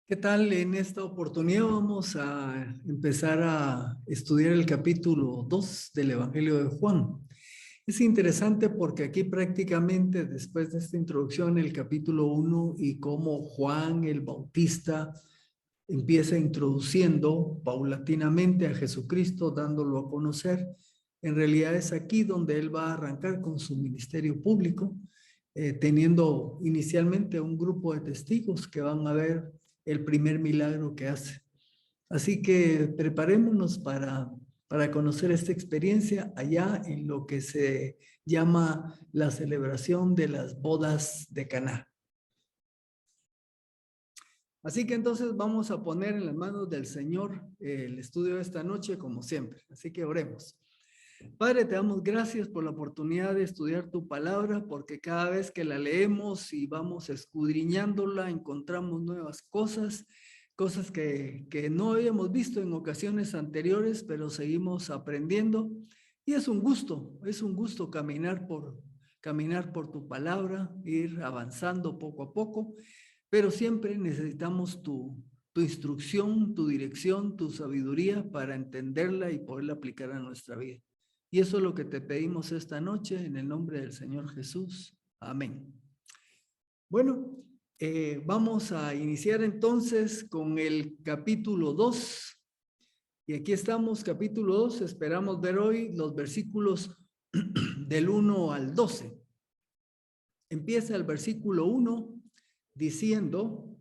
¿Qué tal? En esta oportunidad vamos a empezar a estudiar el capítulo 2 del Evangelio de Juan. Es interesante porque aquí prácticamente después de esta introducción, el capítulo 1 y cómo Juan el Bautista empieza introduciendo paulatinamente a Jesucristo, dándolo a conocer. En realidad es aquí donde él va a arrancar con su ministerio público, teniendo inicialmente un grupo de testigos que van a ver el primer milagro que hace. Así que preparémonos para conocer esta experiencia allá en lo que se llama la celebración de las bodas de Caná. Así que entonces vamos a poner en las manos del Señor el estudio de esta noche como siempre. Así que oremos. Padre, te damos gracias por la oportunidad de estudiar tu palabra, porque cada vez que la leemos y vamos escudriñándola, encontramos nuevas cosas, cosas que no habíamos visto en ocasiones anteriores, pero seguimos aprendiendo. Y es un gusto caminar por tu palabra, ir avanzando poco a poco, pero siempre necesitamos tu instrucción, tu dirección, tu sabiduría para entenderla y poderla aplicar a nuestra vida. Y eso es lo que te pedimos esta noche en el nombre del Señor Jesús. Amén. Bueno, vamos a iniciar entonces con el capítulo 2. Y aquí estamos, capítulo 2. Esperamos ver hoy los versículos del 1 al 12. Empieza el versículo 1 diciendo: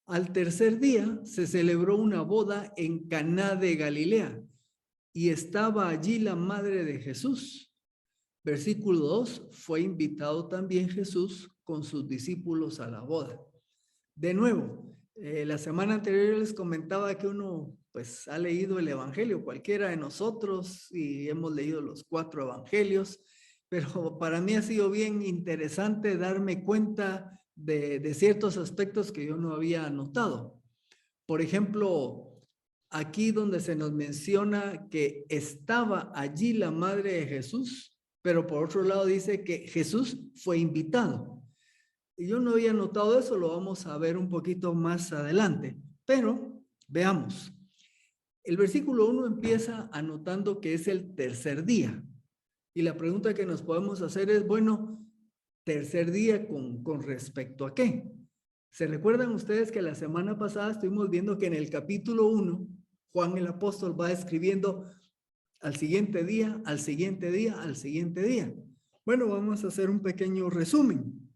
al tercer día se celebró una boda en Caná de Galilea y estaba allí la madre de Jesús. Versículo 2, fue invitado también Jesús con sus discípulos a la boda. De nuevo, la semana anterior les comentaba que uno pues ha leído el Evangelio, cualquiera de nosotros, y hemos leído los 4 Evangelios, pero para mí ha sido bien interesante darme cuenta de ciertos aspectos que yo no había notado. Por ejemplo, aquí donde se nos menciona que estaba allí la madre de Jesús, pero por otro lado dice que Jesús fue invitado. Y yo no había notado eso, lo vamos a ver un poquito más adelante. Pero veamos. El versículo 1 empieza anotando que es el tercer día. Y la pregunta que nos podemos hacer es, bueno, tercer día con respecto a qué. ¿Se recuerdan ustedes que la semana pasada estuvimos viendo que en el capítulo 1, Juan el apóstol va escribiendo al siguiente día, al siguiente día, al siguiente día? Bueno, vamos a hacer un pequeño resumen.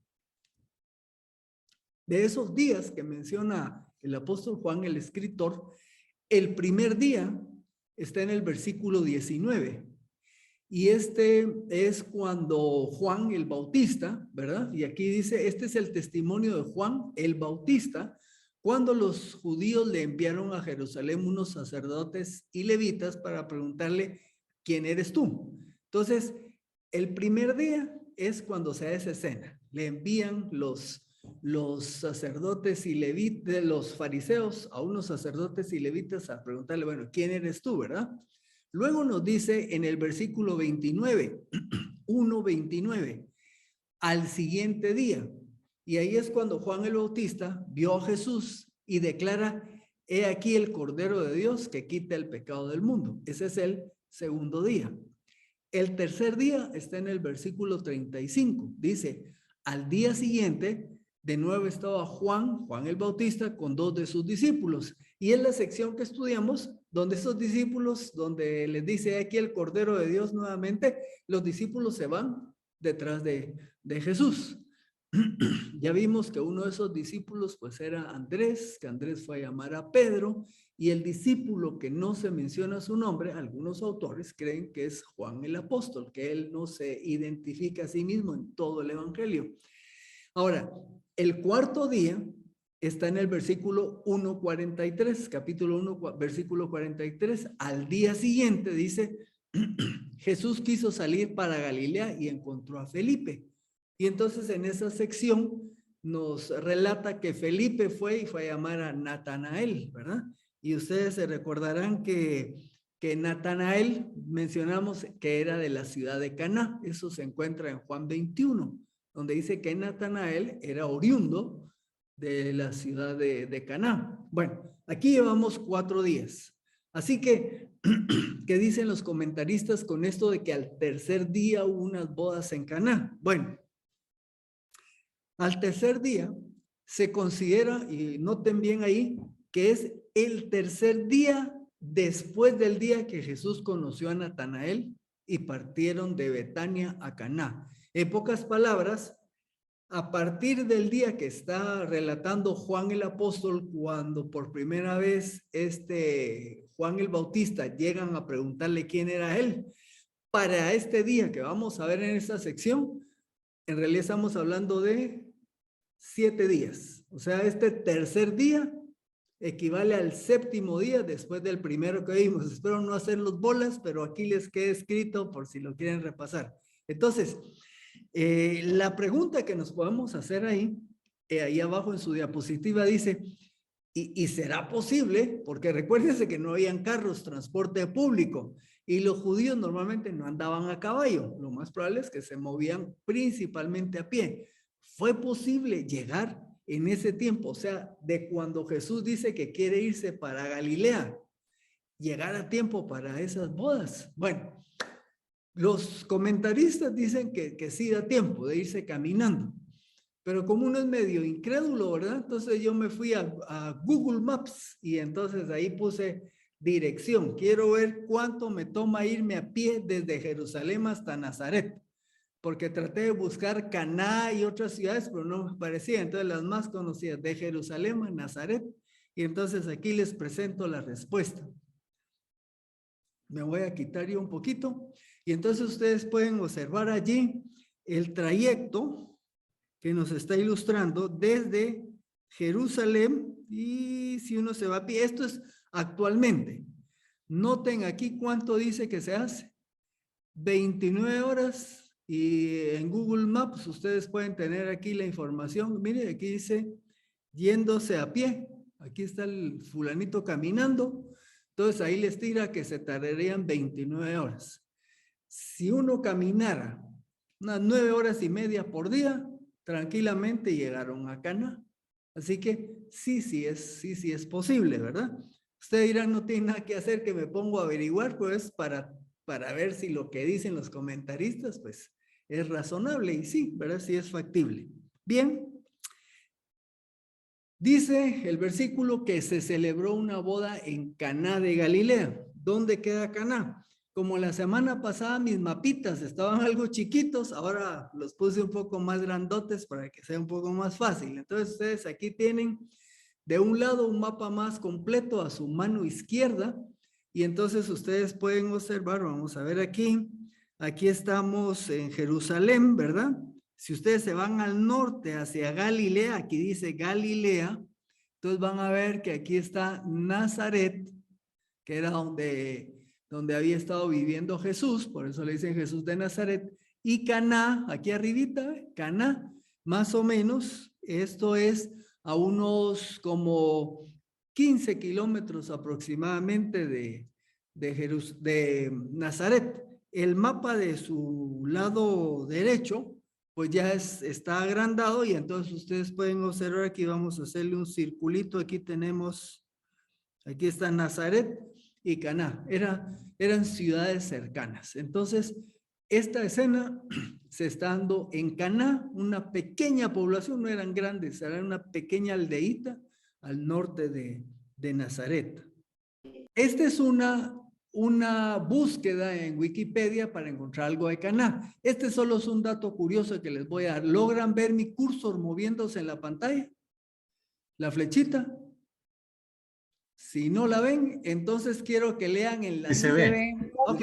De esos días que menciona el apóstol Juan, el escritor, el primer día está en el versículo 19. Y este es cuando Juan el Bautista, ¿verdad? Y aquí dice, este es el testimonio de Juan el Bautista, cuando los judíos le enviaron a Jerusalén unos sacerdotes y levitas para preguntarle, ¿quién eres tú? Entonces, el primer día es cuando se da esa escena. Le envían los sacerdotes y levitas, los fariseos, a unos sacerdotes y levitas a preguntarle, bueno, ¿quién eres tú, verdad? Luego nos dice en el versículo 29, 1:29, al siguiente día. Y ahí es cuando Juan el Bautista vio a Jesús y declara, he aquí el Cordero de Dios que quita el pecado del mundo. Ese es el segundo día. El tercer día está en el versículo 35. Dice, al día siguiente, de nuevo estaba Juan el Bautista, con 2 de sus discípulos. Y en la sección que estudiamos, donde esos discípulos, donde les dice aquí el Cordero de Dios nuevamente, los discípulos se van detrás de Jesús. Ya vimos que uno de esos discípulos pues era Andrés, que Andrés fue a llamar a Pedro, y el discípulo que no se menciona su nombre, algunos autores creen que es Juan el apóstol, que él no se identifica a sí mismo en todo el evangelio. Ahora, el cuarto día está en el versículo 1:43, capítulo 1, versículo 43. Al día siguiente dice, Jesús quiso salir para Galilea y encontró a Felipe. Y entonces en esa sección nos relata que Felipe fue a llamar a Natanael, ¿verdad? Y ustedes se recordarán que Natanael mencionamos que era de la ciudad de Caná. Eso se encuentra en Juan 21, donde dice que Natanael era oriundo de la ciudad de Caná. Bueno, aquí llevamos 4 días. Así que, ¿qué dicen los comentaristas con esto de que al tercer día hubo unas bodas en Caná? Bueno, al tercer día se considera, y noten bien ahí, que es el tercer día después del día que Jesús conoció a Natanael y partieron de Betania a Caná. En pocas palabras, a partir del día que está relatando Juan el apóstol, cuando por primera vez Juan el Bautista llegan a preguntarle quién era él, para este día que vamos a ver en esta sección, en realidad estamos hablando de 7 días. O sea, este tercer día equivale al séptimo día después del primero que vimos. Espero no hacer los bolas, pero aquí les queda escrito por si lo quieren repasar. Entonces, la pregunta que nos podemos hacer ahí abajo en su diapositiva dice, ¿y será posible? Porque recuérdense que no habían carros, transporte público, y los judíos normalmente no andaban a caballo. Lo más probable es que se movían principalmente a pie. ¿Fue posible llegar en ese tiempo? O sea, de cuando Jesús dice que quiere irse para Galilea, llegar a tiempo para esas bodas. Bueno, los comentaristas dicen que sí da tiempo de irse caminando, pero como uno es medio incrédulo, ¿verdad? Entonces yo me fui a Google Maps y entonces ahí puse dirección. Quiero ver cuánto me toma irme a pie desde Jerusalén hasta Nazaret, porque traté de buscar Caná y otras ciudades, pero no me parecía. Entonces las más conocidas, de Jerusalén a Nazaret, y entonces aquí les presento la respuesta. Me voy a quitar yo un poquito. Y entonces ustedes pueden observar allí el trayecto que nos está ilustrando desde Jerusalén, y si uno se va a pie, esto es actualmente. Noten aquí cuánto dice que se hace. 29 horas, y en Google Maps ustedes pueden tener aquí la información. Miren, aquí dice yéndose a pie. Aquí está el fulanito caminando. Entonces ahí les tira que se tardarían 29 horas. Si uno caminara unas 9 horas y media por día, tranquilamente llegaron a Caná. Así que sí es posible, ¿verdad? Ustedes dirán, no tiene nada que hacer que me pongo a averiguar, pues para ver si lo que dicen los comentaristas, pues es razonable, y sí, ¿verdad? Sí es factible. Bien. Dice el versículo que se celebró una boda en Caná de Galilea. ¿Dónde queda Caná? Como la semana pasada mis mapitas estaban algo chiquitos, ahora los puse un poco más grandotes para que sea un poco más fácil. Entonces ustedes aquí tienen de un lado un mapa más completo a su mano izquierda, y entonces ustedes pueden observar, vamos a ver aquí estamos en Jerusalén, ¿verdad? Si ustedes se van al norte hacia Galilea, aquí dice Galilea, entonces van a ver que aquí está Nazaret, que era donde había estado viviendo Jesús, por eso le dicen Jesús de Nazaret, y Caná, aquí arribita, Caná, más o menos, esto es a unos como 15 kilómetros aproximadamente de Nazaret. El mapa de su lado derecho, pues ya está agrandado, y entonces ustedes pueden observar aquí, vamos a hacerle un circulito, aquí tenemos, aquí está Nazaret y Caná, eran ciudades cercanas. Entonces, esta escena se está dando en Caná, una pequeña población, no eran grandes, era una pequeña aldeíta al norte de Nazaret. Esta es una búsqueda en Wikipedia para encontrar algo de Caná. Este solo es un dato curioso que les voy a dar. ¿Logran ver mi cursor moviéndose en la pantalla? ¿La flechita? Si no la ven, entonces quiero que lean en la cita. Ok.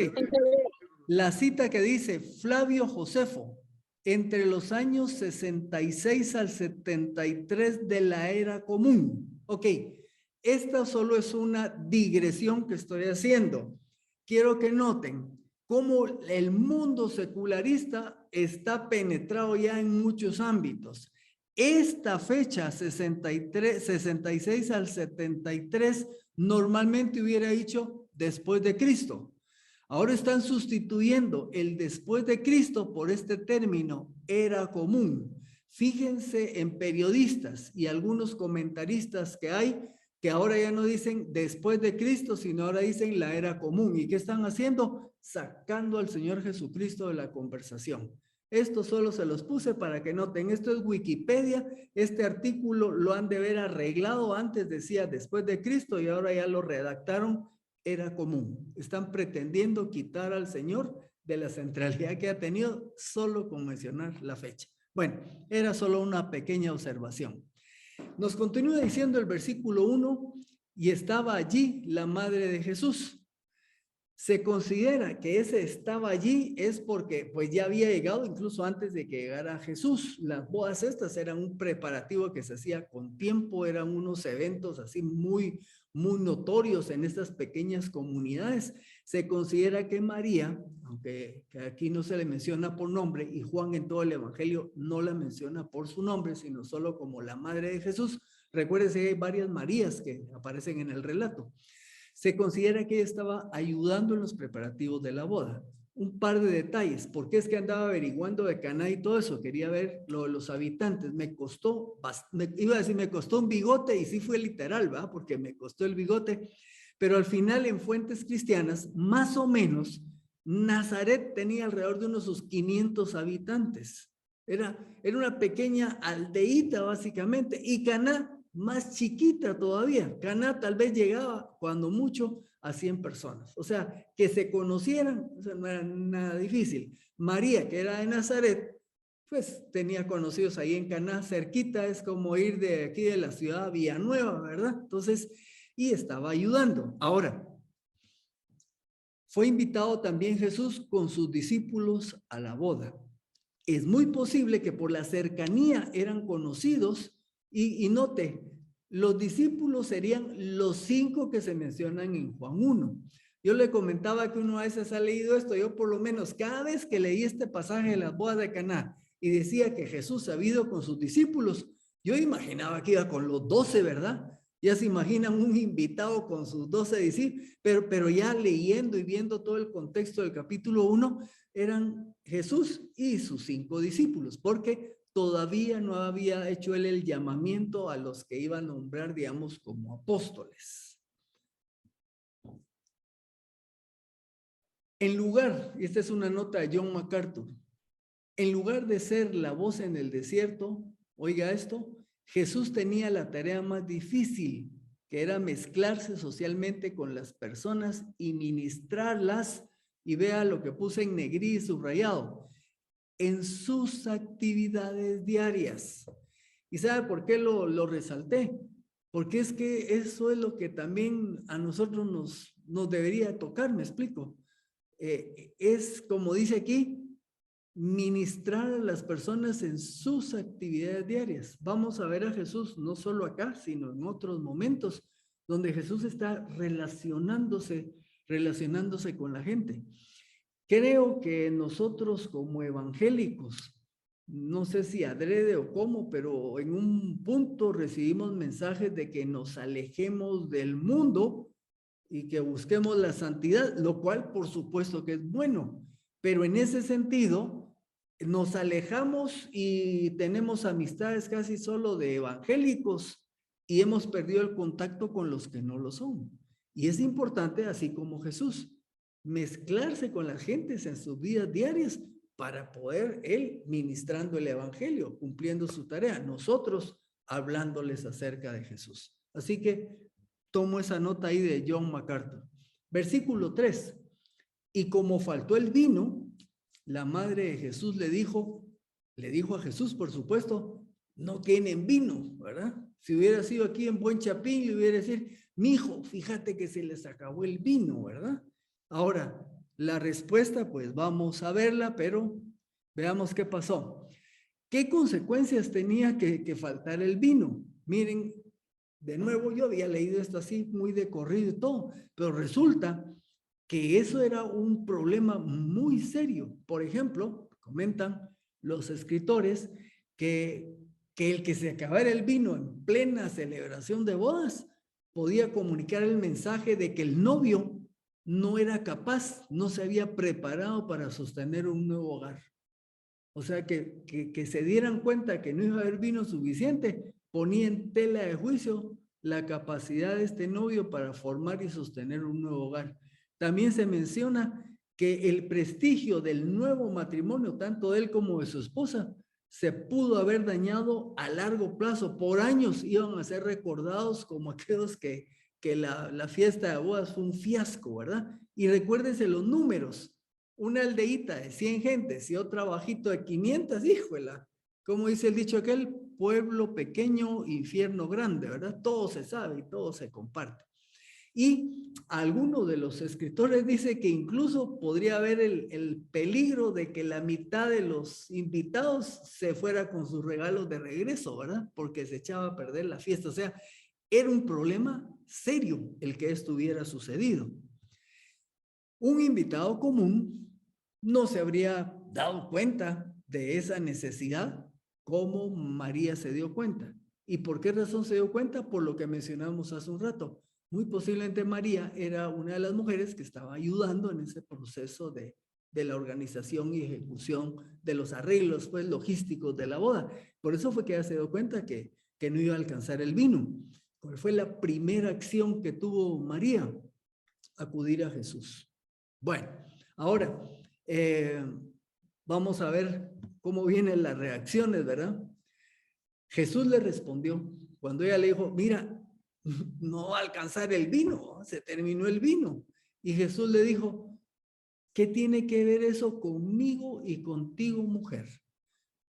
La cita que dice Flavio Josefo, entre los años 66 al 73 de la era común. Ok. Esta solo es una digresión que estoy haciendo. Quiero que noten cómo el mundo secularista está penetrado ya en muchos ámbitos. Esta fecha, 66 al 73, normalmente hubiera dicho después de Cristo. Ahora están sustituyendo el después de Cristo por este término, era común. Fíjense en periodistas y algunos comentaristas que hay, que ahora ya no dicen después de Cristo, sino ahora dicen la era común. ¿Y qué están haciendo? Sacando al Señor Jesucristo de la conversación. Esto solo se los puse para que noten. Esto es Wikipedia. Este artículo lo han de ver arreglado. Antes decía después de Cristo y ahora ya lo redactaron era común. Están pretendiendo quitar al Señor de la centralidad que ha tenido solo con mencionar la fecha. Bueno, era solo una pequeña observación. Nos continúa diciendo el versículo 1, y estaba allí la madre de Jesús. Se considera que ese estaba allí es porque pues ya había llegado incluso antes de que llegara Jesús. Las bodas estas eran un preparativo que se hacía con tiempo, eran unos eventos así muy notorios en estas pequeñas comunidades. Se considera que María, aunque aquí no se le menciona por nombre y Juan en todo el evangelio no la menciona por su nombre, sino solo como la madre de Jesús. Recuérdense que hay varias Marías que aparecen en el relato. Se considera que ella estaba ayudando en los preparativos de la boda. Un par de detalles, ¿por qué es que andaba averiguando de Caná y todo eso? Quería ver lo de los habitantes. Me costó un bigote y sí fue literal, ¿verdad? Porque me costó el bigote, pero al final en fuentes cristianas, más o menos, Nazaret tenía alrededor de unos sus 500 habitantes. Era una pequeña aldeíta básicamente, y Caná más chiquita todavía. Caná tal vez llegaba, cuando mucho, a 100 personas. O sea, que se conocieran, o sea, no era nada difícil. María, que era de Nazaret, pues tenía conocidos ahí en Caná, cerquita, es como ir de aquí de la ciudad a Villanueva, ¿verdad? Entonces, y estaba ayudando. Ahora, fue invitado también Jesús con sus discípulos a la boda. Es muy posible que por la cercanía eran conocidos. Y note, los discípulos serían los 5 que se mencionan en Juan 1. Yo le comentaba que uno a veces ha leído esto, yo por lo menos cada vez que leí este pasaje de las bodas de Caná y decía que Jesús había ido con sus discípulos, yo imaginaba que iba con los 12, ¿verdad? Ya se imaginan un invitado con sus 12 discípulos, pero ya leyendo y viendo todo el contexto del capítulo 1, eran Jesús y sus 5 discípulos, porque todavía no había hecho él el llamamiento a los que iba a nombrar, digamos, como apóstoles. En lugar, y esta es una nota de John MacArthur, en lugar de ser la voz en el desierto, oiga esto, Jesús tenía la tarea más difícil, que era mezclarse socialmente con las personas y ministrarlas, y vea lo que puse en negrí subrayado, en sus actividades diarias. ¿Y sabe por qué lo resalté? Porque es que eso es lo que también a nosotros nos debería tocar, me explico. Es como dice aquí, ministrar a las personas en sus actividades diarias. Vamos a ver a Jesús no solo acá, sino en otros momentos donde Jesús está relacionándose con la gente. Creo que nosotros como evangélicos, no sé si adrede o cómo, pero en un punto recibimos mensajes de que nos alejemos del mundo y que busquemos la santidad, lo cual por supuesto que es bueno, pero en ese sentido nos alejamos y tenemos amistades casi solo de evangélicos y hemos perdido el contacto con los que no lo son. Y es importante, así como Jesús, mezclarse con las gentes en sus vidas diarias para poder él ministrando el evangelio, cumpliendo su tarea, nosotros hablándoles acerca de Jesús. Así que tomo esa nota ahí de John MacArthur. Versículo 3. Y como faltó el vino, la madre de Jesús le dijo a Jesús, por supuesto, no tienen vino, ¿verdad? Si hubiera sido aquí en Buen Chapín, le hubiera decir, mijo, fíjate que se les acabó el vino, ¿verdad? Ahora, la respuesta, pues vamos a verla, pero veamos qué pasó. ¿Qué consecuencias tenía que faltar el vino? Miren, de nuevo, yo había leído esto así muy de corrido y todo, pero resulta que eso era un problema muy serio. Por ejemplo, comentan los escritores que el que se acabara el vino en plena celebración de bodas podía comunicar el mensaje de que el novio no era capaz, no se había preparado para sostener un nuevo hogar. O sea, que se dieran cuenta que no iba a haber vino suficiente, ponía en tela de juicio la capacidad de este novio para formar y sostener un nuevo hogar. También se menciona que el prestigio del nuevo matrimonio, tanto de él como de su esposa, se pudo haber dañado a largo plazo. Por años iban a ser recordados como aquellos que la fiesta de bodas fue un fiasco, ¿verdad? Y recuérdense los números. Una aldeíta de 100 gentes y otra bajito de 500, híjola. Como dice el dicho aquel, pueblo pequeño, infierno grande, ¿verdad? Todo se sabe y todo se comparte. Y alguno de los escritores dice que incluso podría haber el peligro de que la mitad de los invitados se fuera con sus regalos de regreso, ¿verdad? Porque se echaba a perder la fiesta. O sea, era un problema serio el que esto hubiera sucedido. Un invitado común no se habría dado cuenta de esa necesidad como María se dio cuenta. ¿Y por qué razón se dio cuenta? Por lo que mencionamos hace un rato. Muy posiblemente María era una de las mujeres que estaba ayudando en ese proceso de la organización y ejecución de los arreglos pues, logísticos de la boda. Por eso fue que ella se dio cuenta que no iba a alcanzar el vino. ¿Cuál fue la primera acción que tuvo María? Acudir a Jesús. Bueno, ahora vamos a ver cómo vienen las reacciones, ¿verdad? Jesús le respondió cuando ella le dijo, mira, no va a alcanzar el vino, se terminó el vino. Y Jesús le dijo, ¿qué tiene que ver eso conmigo y contigo, mujer?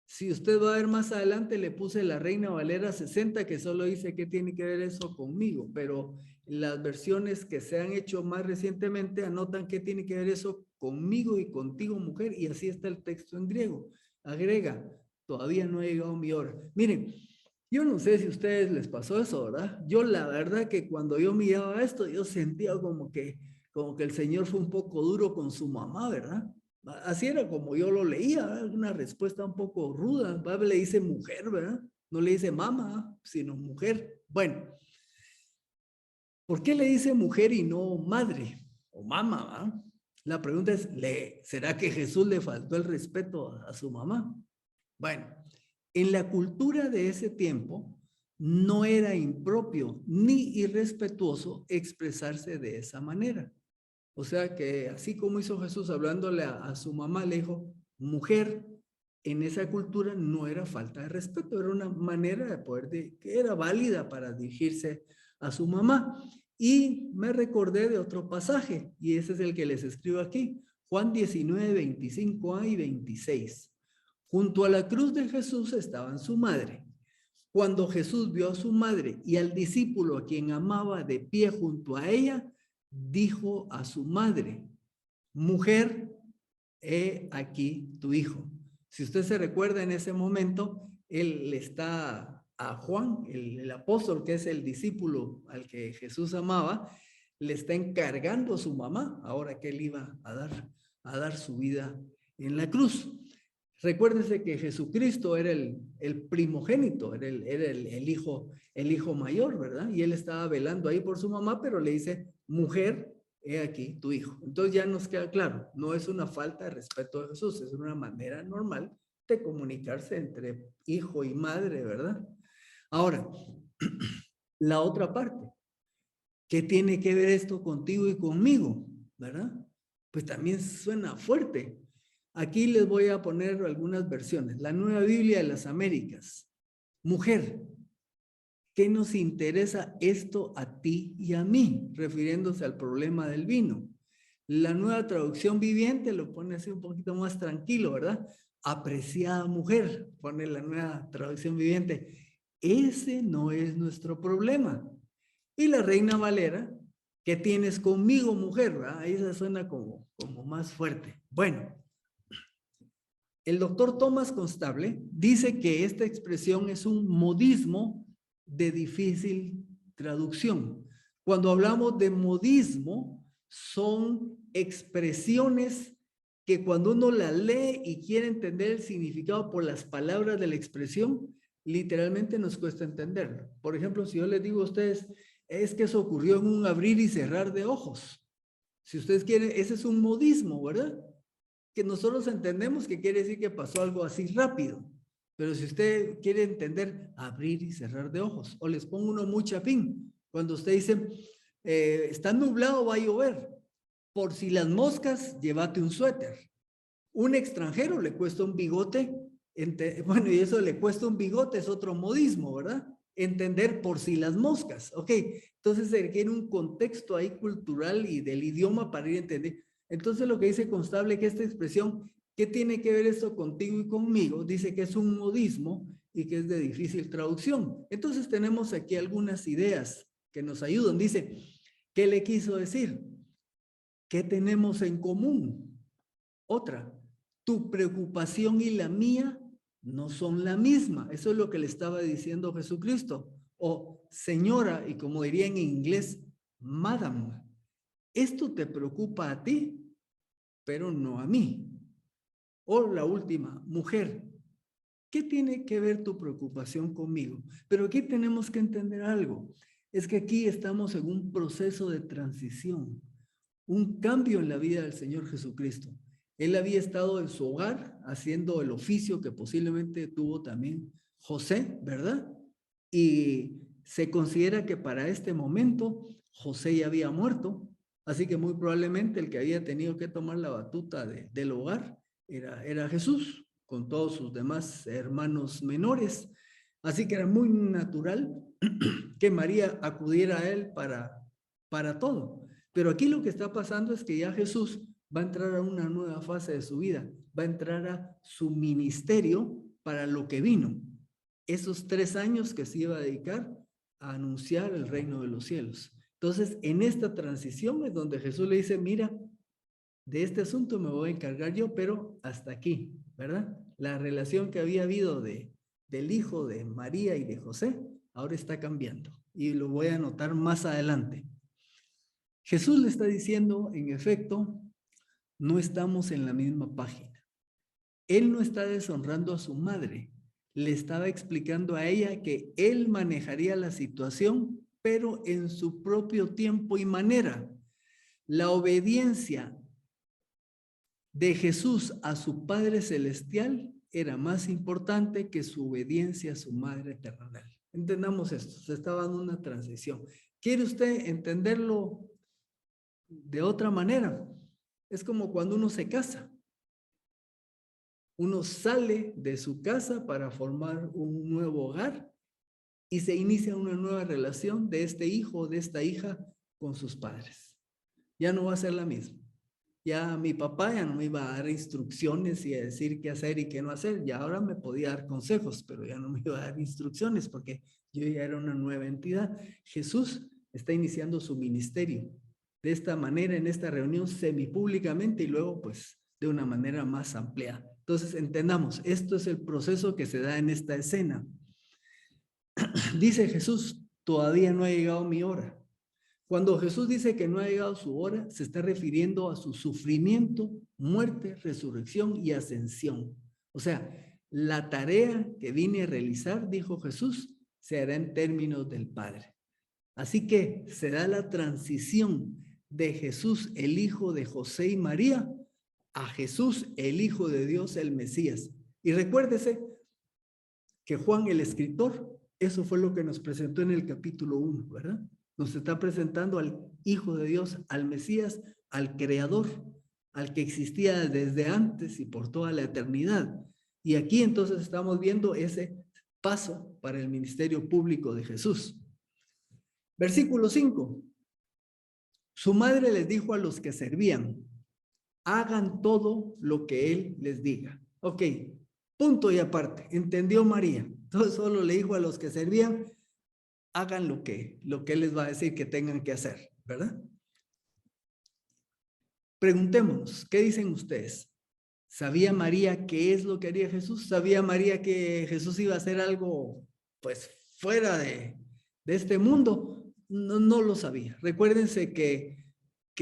Si usted va a ver más adelante, le puse la Reina Valera 60, que solo dice qué tiene que ver eso conmigo, pero las versiones que se han hecho más recientemente anotan qué tiene que ver eso conmigo y contigo, mujer, y así está el texto en griego. Agrega, todavía no ha llegado mi hora. Miren, yo no sé si a ustedes les pasó eso, ¿verdad? Yo la verdad que cuando yo miraba esto, yo sentía como que el Señor fue un poco duro con su mamá, ¿verdad? Así era como yo lo leía, ¿verdad? Una respuesta un poco ruda. Pablo le dice mujer, ¿verdad? No le dice mamá, sino mujer. Bueno, ¿por qué le dice mujer y no madre o mamá? ¿verdad? La pregunta es, ¿será que Jesús le faltó el respeto a su mamá? Bueno, en la cultura de ese tiempo no era impropio ni irrespetuoso expresarse de esa manera. O sea que así como hizo Jesús hablándole a su mamá, le dijo, mujer, en esa cultura no era falta de respeto, era una manera de poder, que era válida para dirigirse a su mamá. Y me recordé de otro pasaje, y ese es el que les escribo aquí, Juan 19, 25a y 26. Junto a la cruz de Jesús estaban su madre. Cuando Jesús vio a su madre y al discípulo a quien amaba de pie junto a ella, dijo a su madre, mujer, he aquí tu hijo. Si usted se recuerda en ese momento, él está a Juan, el apóstol, que es el discípulo al que Jesús amaba, le está encargando a su mamá, ahora que él iba a dar su vida en la cruz. Recuérdese que Jesucristo era el primogénito, era el hijo mayor, ¿verdad? Y él estaba velando ahí por su mamá, pero le dice, mujer, he aquí tu hijo. Entonces ya nos queda claro, no es una falta de respeto a Jesús, es una manera normal de comunicarse entre hijo y madre, ¿verdad? Ahora, la otra parte, ¿qué tiene que ver esto contigo y conmigo? ¿Verdad? Pues también suena fuerte. Aquí les voy a poner algunas versiones. La Nueva Biblia de las Américas. Mujer, ¿qué nos interesa esto a ti y a mí? Refiriéndose al problema del vino. La Nueva Traducción Viviente lo pone así un poquito más tranquilo, ¿verdad? Apreciada mujer, pone la Nueva Traducción Viviente. Ese no es nuestro problema. Y la Reina Valera, ¿qué tienes conmigo, mujer? ¿verdad? Ahí se suena como más fuerte. Bueno, el doctor Thomas Constable dice que esta expresión es un modismo de difícil traducción. Cuando hablamos de modismo, son expresiones que cuando uno la lee y quiere entender el significado por las palabras de la expresión, literalmente nos cuesta entenderlo. Por ejemplo, si yo les digo a ustedes, es que eso ocurrió en un abrir y cerrar de ojos. Si ustedes quieren, ese es un modismo, ¿verdad? que nosotros entendemos que quiere decir que pasó algo así rápido. Pero si usted quiere entender, abrir y cerrar de ojos. O les pongo uno muy chapín. Cuando usted dice, está nublado, va a llover. Por si las moscas, llévate un suéter. Un extranjero le cuesta un bigote. Bueno, y eso le cuesta un bigote, es otro modismo, ¿verdad? Entender por si las moscas. Ok, entonces se requiere un contexto ahí cultural y del idioma para ir a entender. Entonces lo que dice Constable, que esta expresión, ¿qué tiene que ver esto contigo y conmigo? Dice que es un modismo y que es de difícil traducción. Entonces tenemos aquí algunas ideas que nos ayudan. Dice, ¿qué le quiso decir? ¿Qué tenemos en común? Otra, tu preocupación y la mía no son la misma. Eso es lo que le estaba diciendo Jesucristo. O señora, y como diría en inglés, madam, esto te preocupa a ti, pero no a mí. O la última, mujer, ¿qué tiene que ver tu preocupación conmigo? Pero aquí tenemos que entender algo. Es que aquí estamos en un proceso de transición, un cambio en la vida del Señor Jesucristo. Él había estado en su hogar haciendo el oficio que posiblemente tuvo también José, ¿verdad? Y se considera que para este momento José ya había muerto, así que muy probablemente el que había tenido que tomar la batuta del hogar era Jesús, con todos sus demás hermanos menores. Así que era muy natural que María acudiera a él para todo. Pero aquí lo que está pasando es que ya Jesús va a entrar a una nueva fase de su vida, va a entrar a su ministerio para lo que vino. Esos 3 años que se iba a dedicar a anunciar el reino de los cielos. Entonces, en esta transición es donde Jesús le dice, mira, de este asunto me voy a encargar yo, pero hasta aquí, ¿verdad? La relación que había habido del hijo de María y de José, ahora está cambiando. Y lo voy a anotar más adelante. Jesús le está diciendo, en efecto, no estamos en la misma página. Él no está deshonrando a su madre. Le estaba explicando a ella que él manejaría la situación, pero en su propio tiempo y manera. La obediencia de Jesús a su Padre Celestial era más importante que su obediencia a su Madre Terrenal. Entendamos esto, se estaba dando una transición. ¿Quiere usted entenderlo de otra manera? Es como cuando uno se casa. Uno sale de su casa para formar un nuevo hogar y se inicia una nueva relación de este hijo o de esta hija con sus padres. Ya no va a ser la misma. Ya mi papá ya no me iba a dar instrucciones y a decir qué hacer y qué no hacer. Ya ahora me podía dar consejos, pero ya no me iba a dar instrucciones porque yo ya era una nueva entidad. Jesús está iniciando su ministerio de esta manera en esta reunión semipúblicamente y luego pues de una manera más amplia. Entonces entendamos, esto es el proceso que se da en esta escena. Dice Jesús, todavía no ha llegado mi hora. Cuando Jesús dice que no ha llegado su hora, se está refiriendo a su sufrimiento, muerte, resurrección y ascensión. O sea, la tarea que vine a realizar, dijo Jesús, se hará en términos del Padre. Así que se da la transición de Jesús, el hijo de José y María, a Jesús, el hijo de Dios, el Mesías. Y recuérdese que Juan, el escritor, eso fue lo que nos presentó en el capítulo 1, ¿verdad? Nos está presentando al Hijo de Dios, al Mesías, al Creador, al que existía desde antes y por toda la eternidad. Y aquí entonces estamos viendo ese paso para el ministerio público de Jesús. Versículo 5. Su madre les dijo a los que servían, hagan todo lo que él les diga. Ok, punto y aparte. ¿Entendió María? Entonces solo le dijo a los que servían, hagan lo que él les va a decir que tengan que hacer, ¿verdad? Preguntémonos, ¿qué dicen ustedes? ¿Sabía María qué es lo que haría Jesús? ¿Sabía María que Jesús iba a hacer algo, pues, fuera de este mundo? No, no lo sabía. Recuérdense que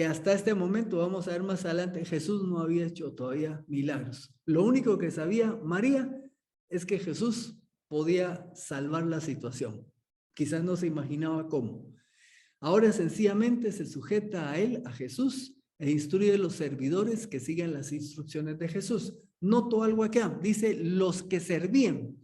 hasta este momento, vamos a ver más adelante, Jesús no había hecho todavía milagros. Lo único que sabía María es que Jesús podía salvar la situación. Quizás no se imaginaba cómo. Ahora sencillamente se sujeta a él, a Jesús, e instruye a los servidores que sigan las instrucciones de Jesús. Noto algo acá, dice los que servían.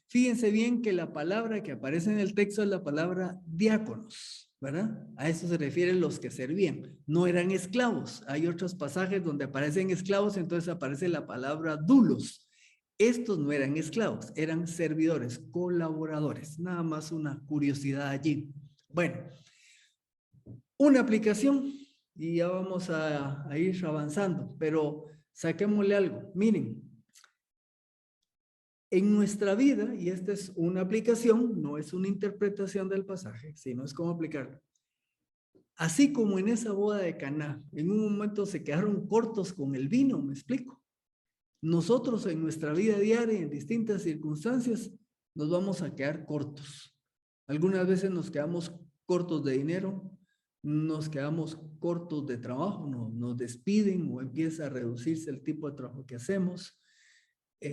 Fíjense bien que la palabra que aparece en el texto es la palabra diáconos, ¿verdad? A eso se refieren los que servían. No eran esclavos. Hay otros pasajes donde aparecen esclavos, entonces aparece la palabra dulos. Estos no eran esclavos, eran servidores, colaboradores. Nada más una curiosidad allí. Bueno, una aplicación y ya vamos a ir avanzando, pero saquémosle algo. Miren, en nuestra vida, y esta es una aplicación, no es una interpretación del pasaje, sino es cómo aplicarlo. Así como en esa boda de Caná, en un momento se quedaron cortos con el vino, ¿me explico? Nosotros en nuestra vida diaria, en distintas circunstancias, nos vamos a quedar cortos. Algunas veces nos quedamos cortos de dinero, nos quedamos cortos de trabajo, nos despiden o empieza a reducirse el tipo de trabajo que hacemos.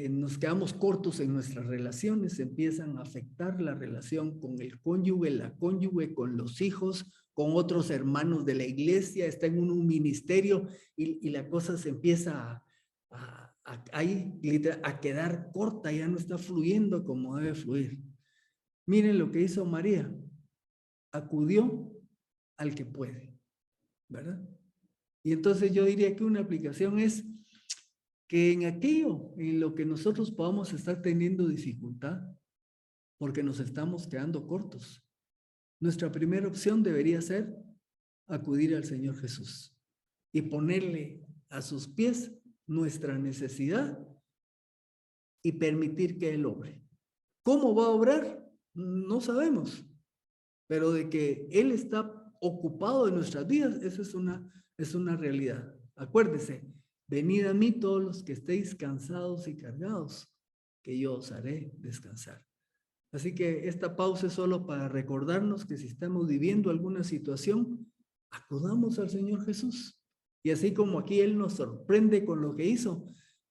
Nos quedamos cortos en nuestras relaciones, empiezan a afectar la relación con el cónyuge, la cónyuge, con los hijos, con otros hermanos de la iglesia, está en un ministerio y la cosa se empieza a quedar corta, ya no está fluyendo como debe fluir. Miren lo que hizo María, acudió al que puede, ¿verdad? Y entonces yo diría que una aplicación es que en aquello en lo que nosotros podamos estar teniendo dificultad, porque nos estamos quedando cortos, nuestra primera opción debería ser acudir al Señor Jesús y ponerle a sus pies nuestra necesidad y permitir que Él obre. ¿Cómo va a obrar? No sabemos, pero de que Él está ocupado en nuestras vidas, eso es una realidad. Acuérdese, venid a mí todos los que estéis cansados y cargados, que yo os haré descansar. Así que esta pausa es solo para recordarnos que si estamos viviendo alguna situación, acudamos al Señor Jesús. Y así como aquí Él nos sorprende con lo que hizo,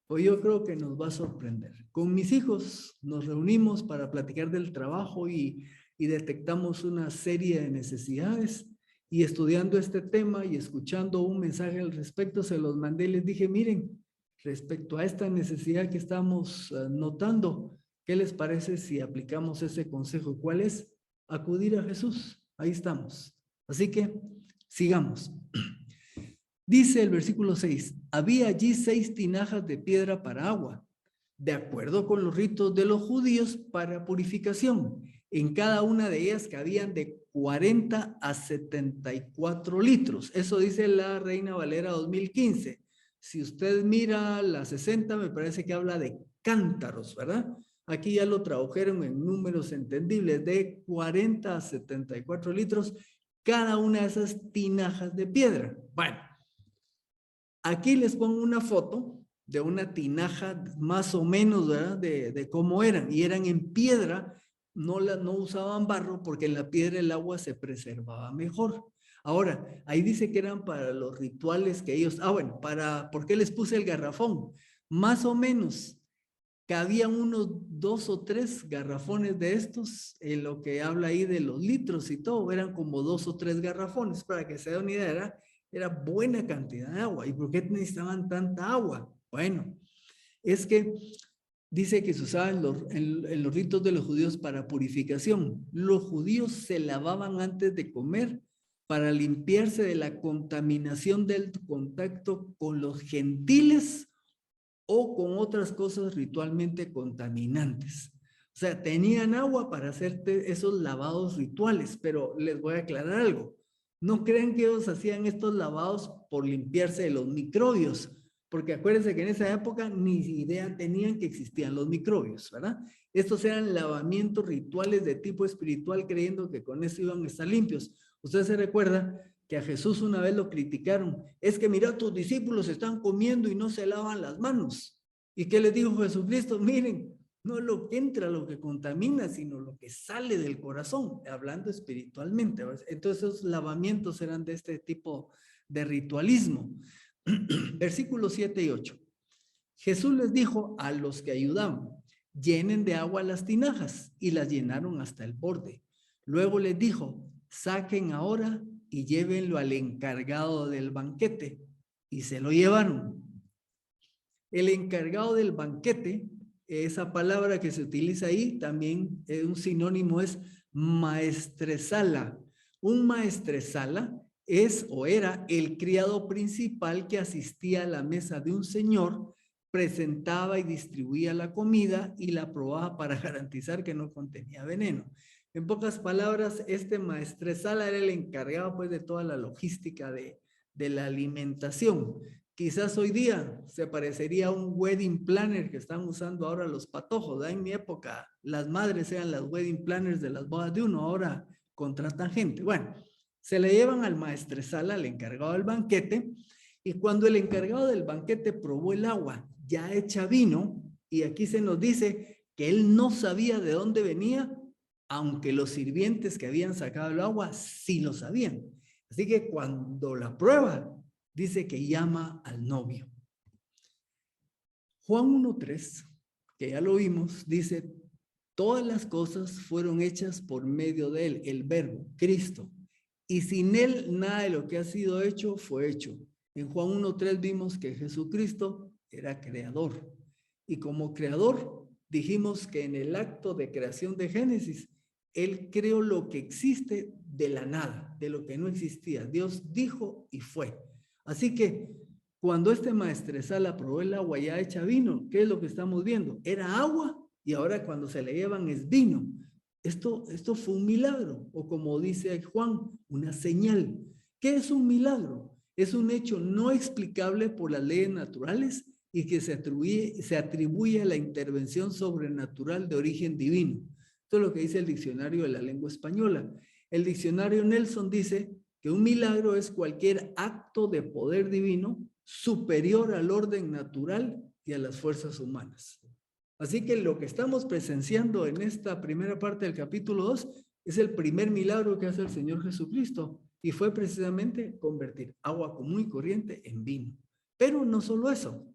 pues yo creo que nos va a sorprender. Con mis hijos nos reunimos para platicar del trabajo y detectamos una serie de necesidades. Y estudiando este tema y escuchando un mensaje al respecto, se los mandé y les dije, miren, respecto a esta necesidad que estamos notando, ¿qué les parece si aplicamos ese consejo? ¿Cuál es? Acudir a Jesús. Ahí estamos. Así que sigamos. Dice el versículo 6, había allí 6 tinajas de piedra para agua, de acuerdo con los ritos de los judíos para purificación. En cada una de ellas cabían de 40 a 74 litros. Eso dice la Reina Valera 2015. Si usted mira la 60, me parece que habla de cántaros, ¿verdad? Aquí ya lo tradujeron en números entendibles, de 40 a 74 litros, cada una de esas tinajas de piedra. Bueno, aquí les pongo una foto de una tinaja más o menos, ¿verdad? De cómo eran. Y eran en piedra, no usaban barro porque en la piedra el agua se preservaba mejor. Ahora, ahí dice que eran para los rituales que ellos... bueno, ¿por qué les puse el garrafón? Más o menos, cabían unos 2 o 3 garrafones de estos, en lo que habla ahí de los litros y todo, eran como 2 o 3 garrafones, para que se den una idea, era buena cantidad de agua. ¿Y por qué necesitaban tanta agua? Bueno, es que dice que se usaba en los ritos de los judíos para purificación. Los judíos se lavaban antes de comer para limpiarse de la contaminación del contacto con los gentiles o con otras cosas ritualmente contaminantes. O sea, tenían agua para hacer esos lavados rituales, pero les voy a aclarar algo. No crean que ellos hacían estos lavados por limpiarse de los microbios, porque acuérdense que en esa época ni idea tenían que existían los microbios, ¿verdad? Estos eran lavamientos rituales de tipo espiritual, creyendo que con eso iban a estar limpios. Usted se recuerda que a Jesús una vez lo criticaron, es que mira, tus discípulos están comiendo y no se lavan las manos. ¿Y qué les dijo Jesucristo? Miren, no lo que entra, lo que contamina, sino lo que sale del corazón, hablando espiritualmente. Entonces esos lavamientos eran de este tipo de ritualismo. Versículos 7 y 8. Jesús les dijo a los que ayudaban, llenen de agua las tinajas, y las llenaron hasta el borde. Luego les dijo, saquen ahora y llévenlo al encargado del banquete. Y se lo llevaron. El encargado del banquete, esa palabra que se utiliza ahí, también un sinónimo es maestresala. Un maestresala es o era el criado principal que asistía a la mesa de un señor, presentaba y distribuía la comida y la probaba para garantizar que no contenía veneno. En pocas palabras, este maestresala era el encargado pues de toda la logística de la alimentación. Quizás hoy día se parecería a un wedding planner que están usando ahora los patojos, ¿verdad? En mi época, las madres eran las wedding planners de las bodas de uno, ahora contratan gente. Bueno, se le llevan al maestresala, al encargado del banquete, y cuando el encargado del banquete probó el agua ya hecha vino, y aquí se nos dice que él no sabía de dónde venía, aunque los sirvientes que habían sacado el agua sí lo sabían. Así que cuando la prueba, dice que llama al novio. Juan 1:3, que ya lo vimos, dice, todas las cosas fueron hechas por medio de él, el verbo, Cristo. Y sin él nada de lo que ha sido hecho fue hecho. En Juan 1:3 vimos que Jesucristo era creador. Y como creador, dijimos que en el acto de creación de Génesis, él creó lo que existe de la nada, de lo que no existía. Dios dijo y fue. Así que cuando este maestresala probó el agua ya hecha vino, ¿qué es lo que estamos viendo? Era agua y ahora cuando se le llevan es vino. Esto fue un milagro, o como dice Juan, una señal. ¿Qué es un milagro? Es un hecho no explicable por las leyes naturales y que se atribuye a la intervención sobrenatural de origen divino. Esto es lo que dice el diccionario de la lengua española. El diccionario Nelson dice que un milagro es cualquier acto de poder divino superior al orden natural y a las fuerzas humanas. Así que lo que estamos presenciando en esta primera parte del capítulo 2 es el primer milagro que hace el Señor Jesucristo, y fue precisamente convertir agua común y corriente en vino. Pero no solo eso.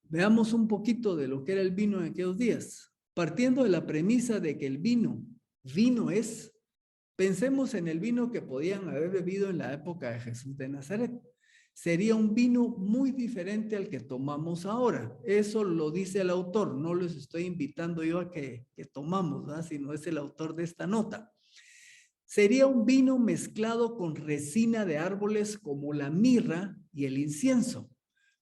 Veamos un poquito de lo que era el vino en aquellos días. Partiendo de la premisa de que el vino es, pensemos en el vino que podían haber bebido en la época de Jesús de Nazaret. Sería un vino muy diferente al que tomamos ahora. Eso lo dice el autor, no les estoy invitando yo a que tomamos, ¿verdad? Sino es el autor de esta nota. Sería un vino mezclado con resina de árboles como la mirra y el incienso.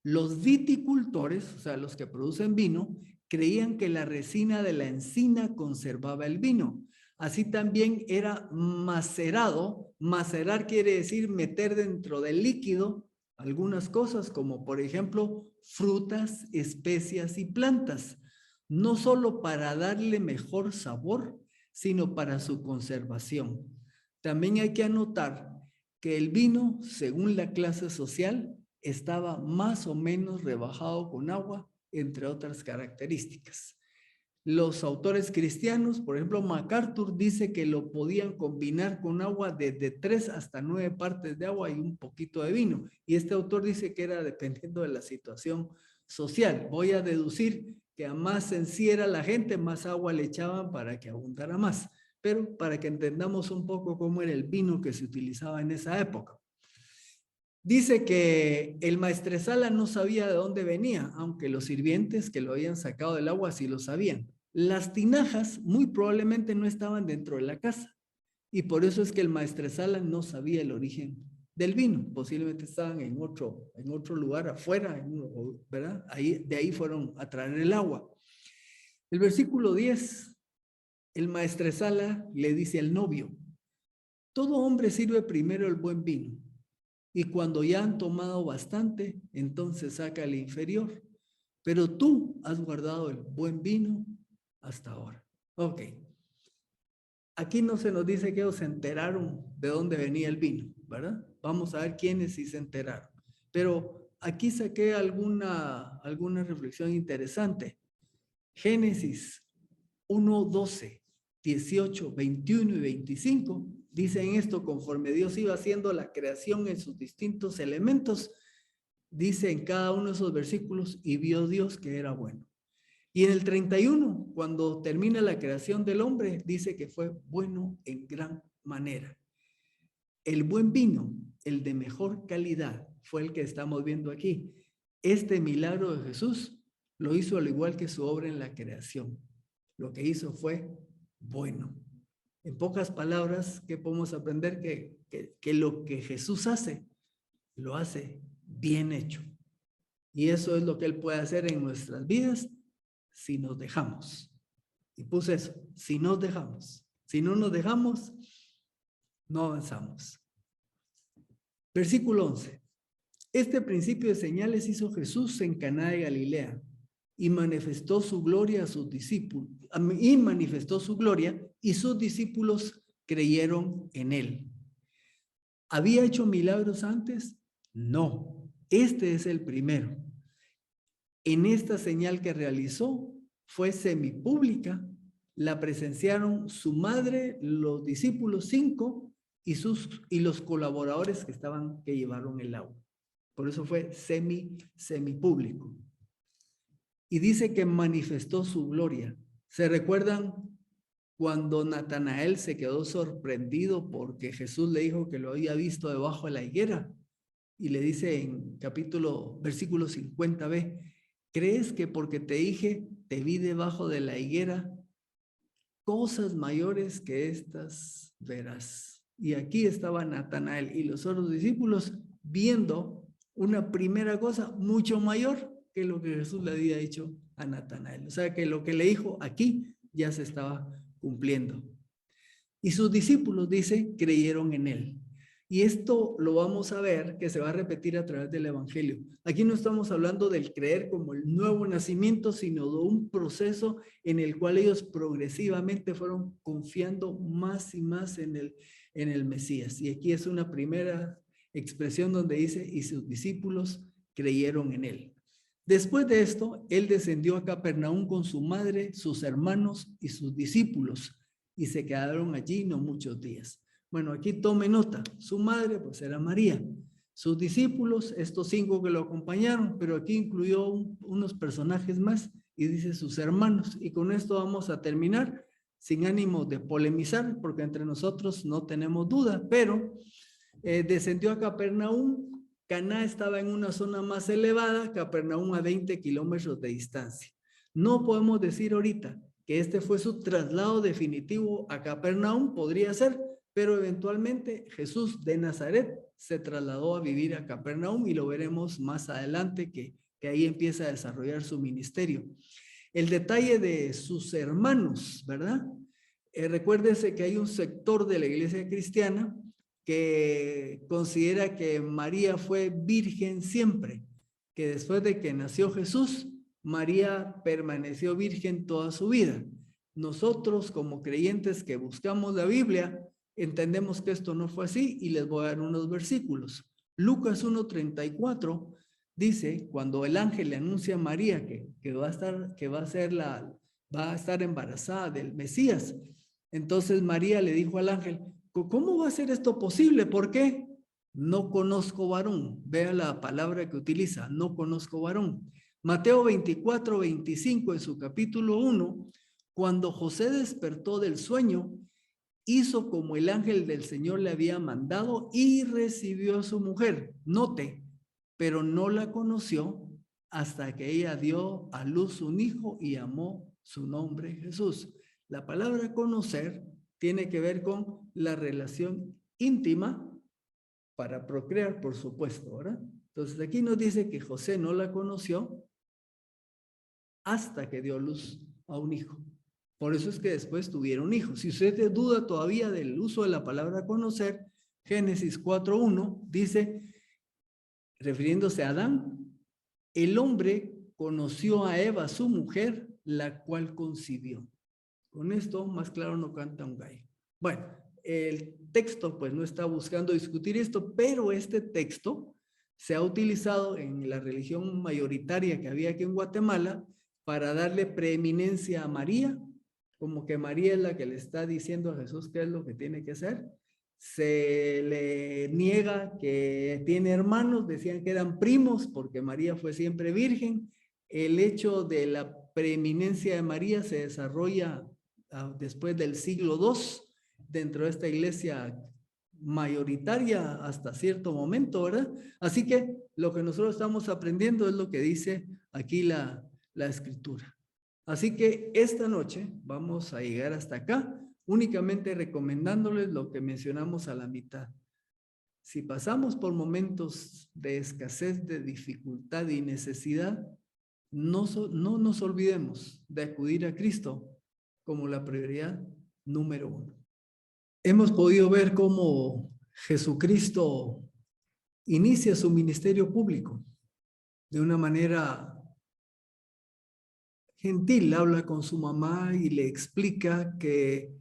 Los viticultores, o sea, los que producen vino, creían que la resina de la encina conservaba el vino. Así también era macerado. Macerar quiere decir meter dentro del líquido algunas cosas, como por ejemplo frutas, especias y plantas, no solo para darle mejor sabor, sino para su conservación. También hay que anotar que el vino, según la clase social, estaba más o menos rebajado con agua, entre otras características. Los autores cristianos, por ejemplo, MacArthur dice que lo podían combinar con agua desde 3 hasta 9 partes de agua y un poquito de vino. Y este autor dice que era dependiendo de la situación social. Voy a deducir que a más sencilla era la gente, más agua le echaban para que abundara más. Pero para que entendamos un poco cómo era el vino que se utilizaba en esa época. Dice que el maestresala no sabía de dónde venía, aunque los sirvientes que lo habían sacado del agua sí lo sabían. Las tinajas muy probablemente no estaban dentro de la casa, y por eso es que el maestresala no sabía el origen del vino. Posiblemente estaban en otro lugar afuera, ¿verdad? De ahí fueron a traer el agua. El versículo 10, el maestresala le dice al novio: todo hombre sirve primero el buen vino, y cuando ya han tomado bastante, entonces saca el inferior. Pero tú has guardado el buen vino hasta ahora. Ok. Aquí no se nos dice que ellos se enteraron de dónde venía el vino, ¿verdad? Vamos a ver quiénes sí se enteraron. Pero aquí saqué alguna reflexión interesante. Génesis 1, 12, 18, 21 y 25 dicen esto conforme Dios iba haciendo la creación en sus distintos elementos. Dice en cada uno de esos versículos, y vio Dios que era bueno. Y en el 31, cuando termina la creación del hombre, dice que fue bueno en gran manera. El buen vino, el de mejor calidad, fue el que estamos viendo aquí. Este milagro de Jesús lo hizo al igual que su obra en la creación. Lo que hizo fue bueno. En pocas palabras, ¿qué podemos aprender? Que lo que Jesús hace, lo hace bien hecho. Y eso es lo que Él puede hacer en nuestras vidas si nos dejamos. Y puse eso, si nos dejamos. Si no nos dejamos, no avanzamos. Versículo 11. Este principio de señales hizo Jesús en Caná de Galilea y manifestó su gloria a sus discípulos. Y manifestó su gloria y sus discípulos creyeron en él. ¿Había hecho milagros antes? No, este es el primero. En esta señal que realizó fue semipública, la presenciaron su madre, los discípulos 5 y los colaboradores que llevaron el agua. Por eso fue semipúblico. Y dice que manifestó su gloria. ¿Se recuerdan cuando Natanael se quedó sorprendido porque Jesús le dijo que lo había visto debajo de la higuera? Y le dice en versículo 50b, ¿crees que porque te dije, te vi debajo de la higuera, cosas mayores que estas verás? Y aquí estaba Natanael y los otros discípulos viendo una primera cosa mucho mayor que lo que Jesús le había dicho a Natanael. O sea que lo que le dijo aquí ya se estaba cumpliendo. Y sus discípulos, dice, creyeron en él. Y esto lo vamos a ver que se va a repetir a través del Evangelio. Aquí no estamos hablando del creer como el nuevo nacimiento, sino de un proceso en el cual ellos progresivamente fueron confiando más y más en el Mesías. Y aquí es una primera expresión donde dice, y sus discípulos creyeron en él. Después de esto, él descendió a Capernaum con su madre, sus hermanos y sus discípulos, y se quedaron allí no muchos días. Bueno, aquí tome nota, su madre pues era María, sus discípulos, estos 5 que lo acompañaron, pero aquí incluyó unos personajes más y dice sus hermanos. Y con esto vamos a terminar, sin ánimo de polemizar, porque entre nosotros no tenemos duda, pero descendió a Capernaum. Caná estaba en una zona más elevada, Capernaum a 20 kilómetros de distancia. No podemos decir ahorita que este fue su traslado definitivo a Capernaum, podría ser, pero eventualmente Jesús de Nazaret se trasladó a vivir a Capernaum y lo veremos más adelante que ahí empieza a desarrollar su ministerio. El detalle de sus hermanos, ¿verdad? Recuérdense que hay un sector de la iglesia cristiana que considera que María fue virgen siempre, que después de que nació Jesús, María permaneció virgen toda su vida. Nosotros como creyentes que buscamos la Biblia, entendemos que esto no fue así y les voy a dar unos versículos. Lucas 1:34 dice, cuando el ángel le anuncia a María que va a estar embarazada del Mesías, entonces María le dijo al ángel, ¿cómo va a ser esto posible? ¿Por qué? No conozco varón. Vea la palabra que utiliza, no conozco varón. Mateo 24:25 en su capítulo 1, cuando José despertó del sueño, hizo como el ángel del Señor le había mandado y recibió a su mujer. Note, pero no la conoció hasta que ella dio a luz un hijo y llamó su nombre Jesús. La palabra conocer tiene que ver con la relación íntima para procrear, por supuesto, ¿verdad? Entonces aquí nos dice que José no la conoció hasta que dio luz a un hijo. Por eso es que después tuvieron hijos. Si usted duda todavía del uso de la palabra conocer, Génesis 4:1 dice, refiriéndose a Adán, el hombre conoció a Eva, su mujer, la cual concibió. Con esto, más claro no canta un gallo. Bueno, el texto pues no está buscando discutir esto, pero este texto se ha utilizado en la religión mayoritaria que había aquí en Guatemala para darle preeminencia a María, como que María es la que le está diciendo a Jesús qué es lo que tiene que hacer. Se le niega que tiene hermanos, decían que eran primos porque María fue siempre virgen. El hecho de la preeminencia de María se desarrolla después del siglo II dentro de esta iglesia mayoritaria hasta cierto momento, ¿verdad? Así que lo que nosotros estamos aprendiendo es lo que dice aquí la escritura. Así que esta noche vamos a llegar hasta acá, únicamente recomendándoles lo que mencionamos a la mitad. Si pasamos por momentos de escasez, de dificultad y necesidad, no nos olvidemos de acudir a Cristo como la prioridad número 1. Hemos podido ver cómo Jesucristo inicia su ministerio público de una manera gentil. Habla con su mamá y le explica que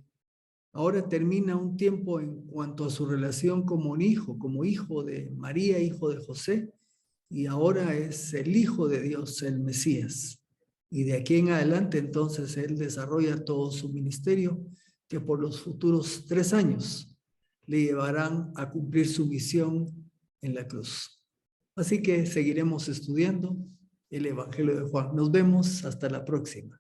ahora termina un tiempo en cuanto a su relación como hijo de María, hijo de José, y ahora es el Hijo de Dios, el Mesías. Y de aquí en adelante, entonces, él desarrolla todo su ministerio, que por los futuros 3 años le llevarán a cumplir su misión en la cruz. Así que seguiremos estudiando el Evangelio de Juan. Nos vemos hasta la próxima.